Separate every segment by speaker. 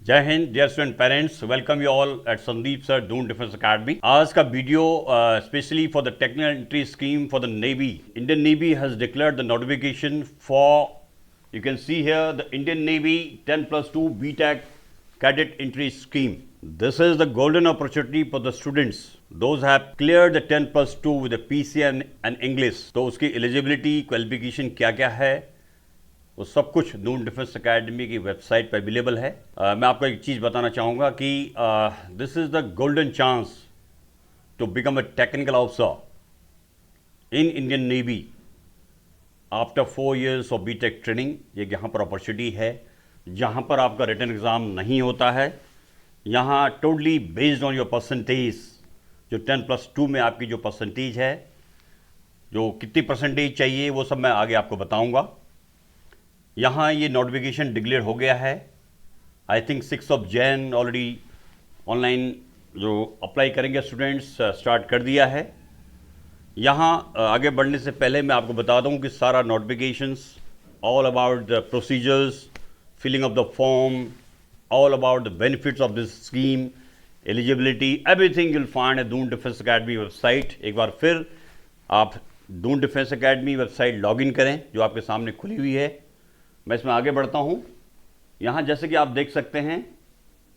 Speaker 1: जय Hind dear student parents, welcome you all at Sandeep sir Doon defence academy. आज का video specially for the technical entry scheme for the navy. Indian navy has declared the notification for, you can see here, the Indian Navy 10+2 BTEC cadet entry scheme. This is the golden opportunity for the students. Those have cleared the 10+2 with the PCN and English. तो उसकी eligibility qualification क्या क्या है वो सब कुछ Doon defence academy की website पर अवेलेबल है। मैं आपको एक चीज़ बताना चाहूँगा कि this is the golden chance to become a technical officer in Indian navy after 4 years of BTech training. ये यहाँ पर अपॉर्चुनिटी है जहाँ पर आपका रिटन एग्ज़ाम नहीं होता है। यहाँ totally based on your percentage, जो 10+2 में आपकी जो परसेंटेज है, जो कितनी परसेंटेज चाहिए वो सब मैं आगे आपको बताऊँगा। यहाँ ये नोटिफिकेशन डिक्लेयर हो गया है। I think 6 Jan already online जो अप्लाई करेंगे स्टूडेंट्स स्टार्ट कर दिया है। यहाँ आगे बढ़ने से पहले मैं आपको बता दूँ कि सारा notifications, all about the procedures, filling of the form, all about the benefits of this scheme, eligibility, everything you'll find at Doon defence academy website. एक बार फिर आप Doon defence academy website login करें जो आपके सामने खुली हुई है। मैं इसमें आगे बढ़ता हूं। यहां जैसे कि आप देख सकते हैं,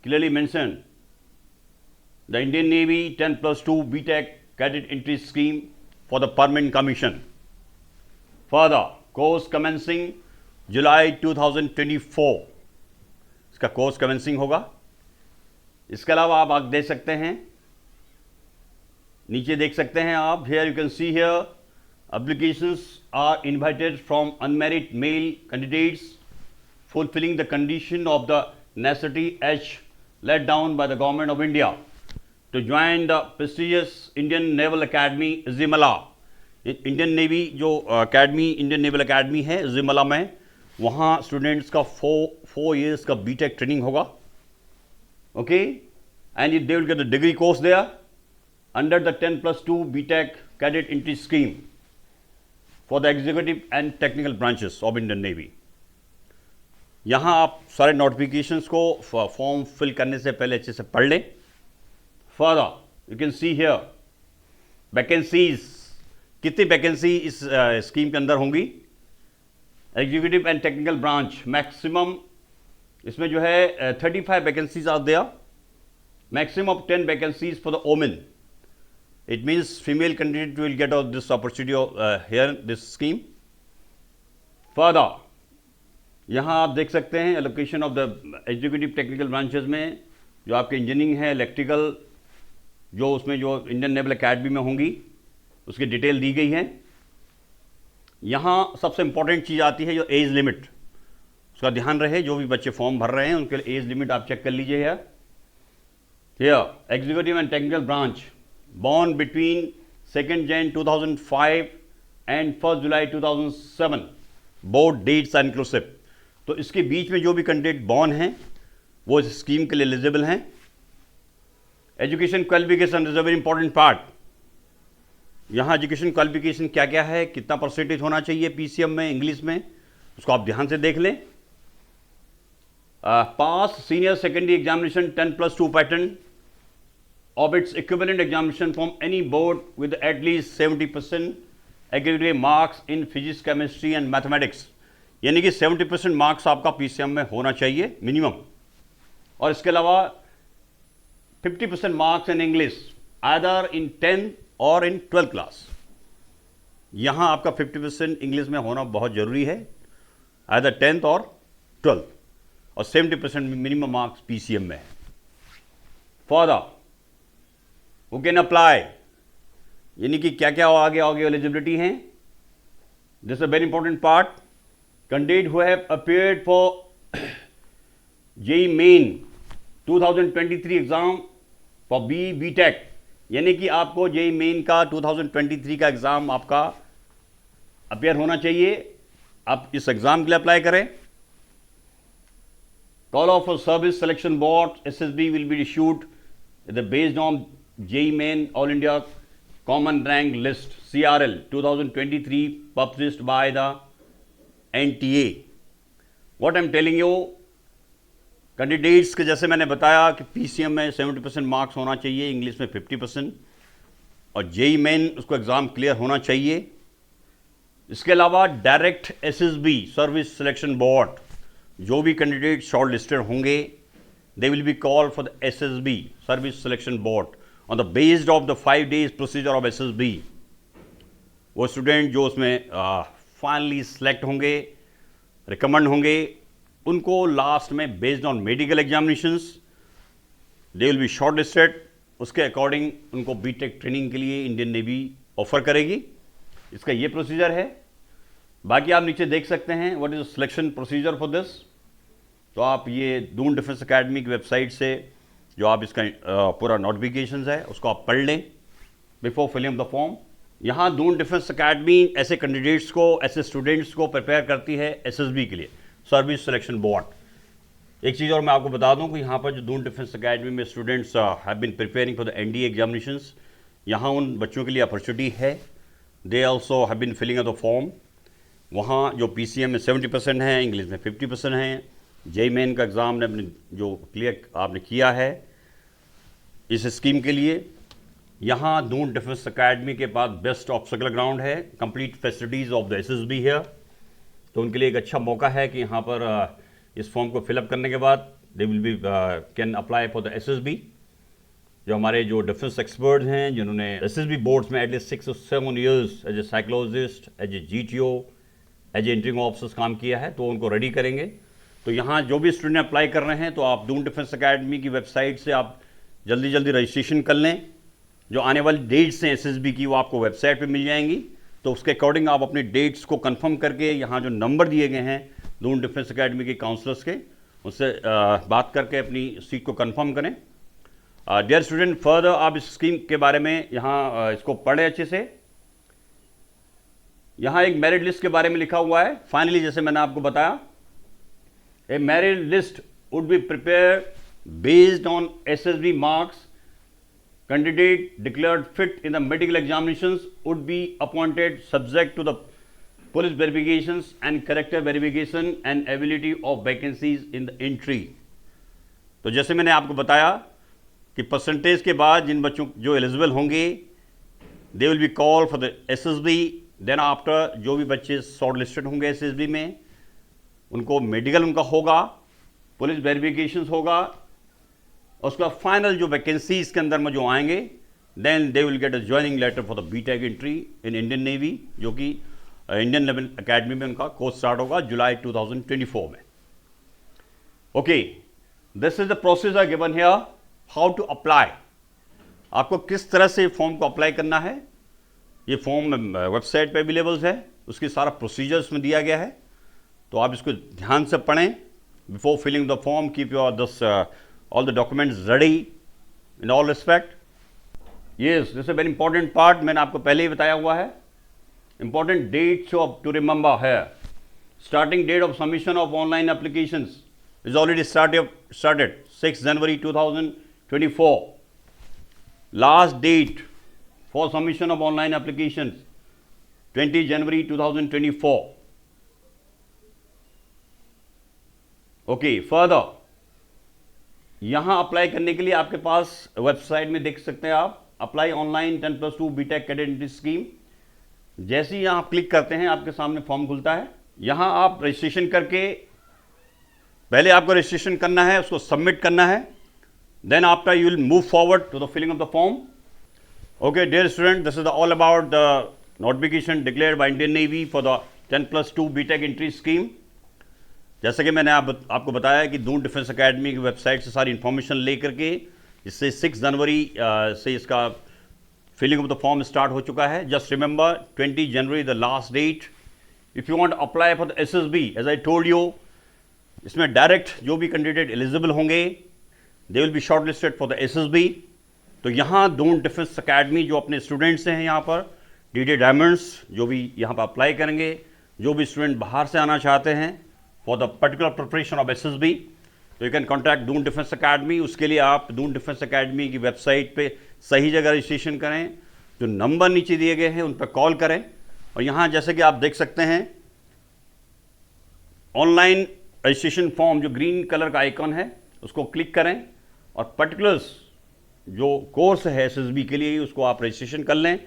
Speaker 1: clearly mention the Indian Navy 10+2 BTech cadet entry scheme for the permanent commission for the course commencing July 2024। इसका कोर्स कमेंसिंग होगा। इसके अलावा आप देख सकते हैं, नीचे देख सकते हैं आप, here you can see here applications are invited from unmarried male candidates fulfilling the condition of the necessity H laid down by the government of India to join the prestigious Indian Naval Academy Zimala। Indian navy जो academy, Indian naval academy है जिमला में, वहाँ students का 4 years का BTech training होगा। Okay, and they will get the degree course there under the 10+2 BTech cadet entry scheme for the executive and technical branches of Indian navy. यहाँ आप सारे notifications को फॉर्म फिल करने से पहले अच्छे से पढ़ लें। Further you can see here vacancies, कितनी वैकेंसी इस स्कीम के अंदर होंगी। Executive and technical branch maximum इसमें जो है 35 vacancies are there, maximum of 10 vacancies for the women. It means female candidate will get out this opportunity here this scheme. Further, यहाँ आप देख सकते हैं allocation of the executive technical branches में जो आपके इंजीनियरिंग है, इलेक्ट्रिकल, जो उसमें जो इंडियन नेवल अकेडमी में होंगी उसकी डिटेल दी गई है। यहाँ सबसे इंपॉर्टेंट चीज़ आती है जो एज लिमिट, उसका ध्यान रहे। जो भी बच्चे फॉर्म भर रहे हैं उनके लिए एज लिमिट आप चेक कर लीजिए। Here executive and technical branch born between 2nd Jan 2005 and 1st July 2007, both dates are inclusive। तो इसके बीच में जो भी कैंडिडेट बॉर्न हैं वो इस स्कीम के लिए एलिजिबल हैं। Education qualification is a very important part. यहाँ एजुकेशन क्वालिफिकेशन क्या क्या है, कितना परसेंटेज होना चाहिए पीसीएम में, इंग्लिश में, उसको आप ध्यान से देख लें। Pass senior secondary examination 10+2 pattern of its equivalent examination from any board with at least 70% aggregate marks in physics, chemistry and mathematics। यानी कि 70% मार्क्स आपका पीसीएम में होना चाहिए मिनिमम। और इसके अलावा 50% marks in English either in 10th और इन 12th क्लास। यहाँ आपका 50% इंग्लिश में होना बहुत जरूरी है, आइदर 10th और 12th, और 70% मिनिमम मार्क्स पीसीएम में है। फर्दर Who can apply, यानी कि क्या क्या आगे एलिजिबिलिटी हैं। This a very important part. Candidate who have appeared for JEE Main 2023 exam for BTech, यानी कि आपको जेई मेन का 2023 का एग्जाम आपका अपीयर होना चाहिए। आप इस एग्जाम के लिए अप्लाई करें। Call of service selection board SSB will be issued based on JEE Main All India Common Rank List CRL 2023 published by the NTA। What I'm telling you, candidates के जैसे मैंने बताया कि पीसीएम में 70% marks होना चाहिए, English में 50% और जेई मेन उसको एग्ज़ाम क्लियर होना चाहिए। इसके अलावा direct SSB service selection board, जो भी कैंडिडेट शॉर्ट लिस्टेड होंगे, they will be called for the SSB service selection board on the based of the 5 days procedure of SSB. वो student जो उसमें फाइनली सेलेक्ट होंगे, रिकमेंड होंगे, उनको last में based on medical examinations they will be short listed. उसके according उनको BTech training के लिए इंडियन नेवी ऑफर करेगी। इसका ये प्रोसीजर है। बाकी आप नीचे देख सकते हैं what is the selection procedure for this. तो आप ये दून डिफेंस एकेडमी की वेबसाइट से जो आप इसका पूरा नोटिफिकेशन है उसको आप पढ़ लें बिफोर फिलिंग द फॉर्म। यहाँ दून डिफेंस एकेडमी ऐसे कैंडिडेट्स को, ऐसे स्टूडेंट्स को प्रिपेयर करती है एसएसबी के लिए, सर्विस सिलेक्शन बोर्ड। एक चीज़ और मैं आपको बता दूं कि यहाँ पर जो दून डिफेंस एकेडमी में students have been preparing for the NDA examinations, यहाँ उन बच्चों के लिए अपॉर्चुनिटी है। They also have been filling the form. वहाँ जो पीसीएम में 70% है, इंग्लिश में 50% है, जेई मेन का एग्ज़ाम ने अपने जो क्लियर आपने किया है इस स्कीम के लिए, यहाँ दून डिफेंस एकेडमी के पास बेस्ट ऑब्स्टेकल ग्राउंड है, complete facilities of the SSB है। तो उनके लिए एक अच्छा मौका है कि यहाँ पर इस फॉर्म को फिलअप करने के बाद they will be can apply for the SSB. जो हमारे जो डिफेंस एक्सपर्ट्स हैं जिन्होंने एसएसबी बोर्ड्स में at least 6 or 7 years as a psychologist, as a GTO, as a interviewing officers काम किया है, तो उनको रेडी करेंगे। तो यहाँ जो भी स्टूडेंट अप्लाई कर रहे हैं तो आप दून डिफेंस एकेडमी की वेबसाइट से आप जल्दी जल्दी रजिस्ट्रेशन कर लें। जो आने वाली डेट्स हैं एसएसबी की वो आपको वेबसाइट पे मिल जाएंगी। तो उसके अकॉर्डिंग आप अपनी डेट्स को कंफर्म करके यहाँ जो नंबर दिए गए हैं दून डिफेंस एकेडमी के काउंसलर्स के, उससे बात करके अपनी सीट को कंफर्म करें। डियर स्टूडेंट, फर्दर आप इस स्कीम के बारे में यहाँ इसको पढ़ें अच्छे से। यहाँ एक मेरिट लिस्ट के बारे में लिखा हुआ है। फाइनली जैसे मैंने आपको बताया, a merit list would be prepare based on SSB marks. Candidate declared fit in the medical examinations would be appointed subject to the police verifications and character verification and ability of vacancies in the entry। तो जैसे मैंने आपको बताया कि percentage के बाद जिन बच्चों जो एलिजिबल होंगे they will be call for the SSB. Then after जो भी बच्चे शॉर्ट लिस्टेड होंगे एसएसबी में, उनको मेडिकल उनका होगा, पुलिस वेरिफिकेशंस होगा, उसका फाइनल जो वैकेंसीज के अंदर में जो आएंगे then they will get a joining letter for the BTech entry in Indian navy, जो कि इंडियन नेवल एकेडमी में उनका कोर्स स्टार्ट होगा जुलाई 2024 में। Okay, this is the procedure given here how to apply. आपको किस तरह से फॉर्म को अप्लाई करना है, ये फॉर्म वेबसाइट पे अवेलेबल है, उसकी सारा प्रोसीजर उसमें दिया गया है। तो आप इसको ध्यान से पढ़ें before filling the form. Keep your this all the documents ready in all respect। yes, this is a very important part, मैंने आपको पहले ही बताया हुआ है। important dates to remember here, starting date of submission of online applications is already started 6 January 2024। last date for submission of online applications 20 January 2024। okay, further यहाँ apply करने के लिए आपके पास वेबसाइट में देख सकते हैं आप apply online 10+2 BTech cadet entry scheme. जैसे ही यहाँ आप क्लिक करते हैं आपके सामने फॉर्म खुलता है। यहाँ आप रजिस्ट्रेशन करके, पहले आपको रजिस्ट्रेशन करना है, उसको सबमिट करना है। Then after you will move forward to the filling of the form. Okay dear student, this is all about the notification declared by Indian navy for the 10+2 BTech entry scheme. जैसे कि मैंने आपको बताया कि Doon defence academy की website से सारी information ले करके इससे 6 जनवरी से इसका filling of the form start हो चुका है। Just remember 20 January the last date. If you want apply for the SSB, as I told you, इसमें डायरेक्ट जो भी कैंडिडेट एलिजिबल होंगे they will be shortlisted for the SSB. तो यहाँ Doon defence academy जो अपने स्टूडेंट्स हैं यहाँ पर डीडी डायमंड्स जो भी यहाँ पर अप्लाई करेंगे, जो भी स्टूडेंट बाहर से आना चाहते हैं for the particular preparation of SSB, तो you can contact Doon defence academy. उसके लिए आप दून डिफेंस एकेडमी की वेबसाइट पे सही जगह रजिस्ट्रेशन करें, जो नंबर नीचे दिए गए हैं उन पर कॉल करें। और यहाँ जैसे कि आप देख सकते हैं ऑनलाइन रजिस्ट्रेशन फॉर्म, जो ग्रीन कलर का आइकॉन है, उसको क्लिक करें और पर्टिकुलर्स जो कोर्स है एसएसबी के लिए उसको आप रजिस्ट्रेशन कर लें।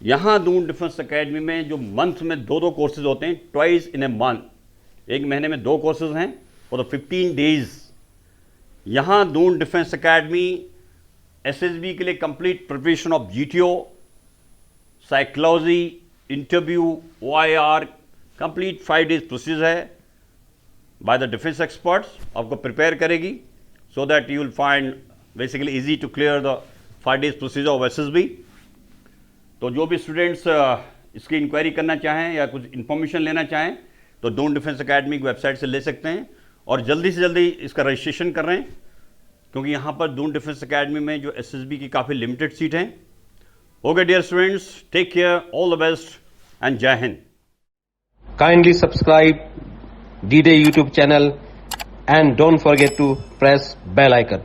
Speaker 1: यहाँ दून डिफेंस एकेडमी में जो मंथ में 2 कोर्सेज होते हैं, ट्वाइस इन ए मंथ, एक महीने में 2 कोर्सेज हैं फॉर द 15 डेज। यहाँ दून डिफेंस एकेडमी एसएसबी के लिए complete preparation of GTO, psychology, interview, OIR, complete 5 days process है बाय द डिफेंस एक्सपर्ट्स, आपको प्रिपेयर करेगी so that you will find basically easy to clear the 5 days procedure of SSB. तो जो भी students इसकी inquiry करना चाहें या कुछ इन्फॉर्मेशन लेना चाहें तो दून डिफेंस एकेडमी की वेबसाइट से ले सकते हैं और जल्दी से जल्दी इसका रजिस्ट्रेशन कर रहे हैं, क्योंकि यहाँ पर दून डिफेंस एकेडमी में जो एसएसबी की काफ़ी लिमिटेड सीट हैं। Okay dear students, take care, all the best and जय Hind.
Speaker 2: Kindly subscribe D-Day YouTube channel and don't forget to press bell icon.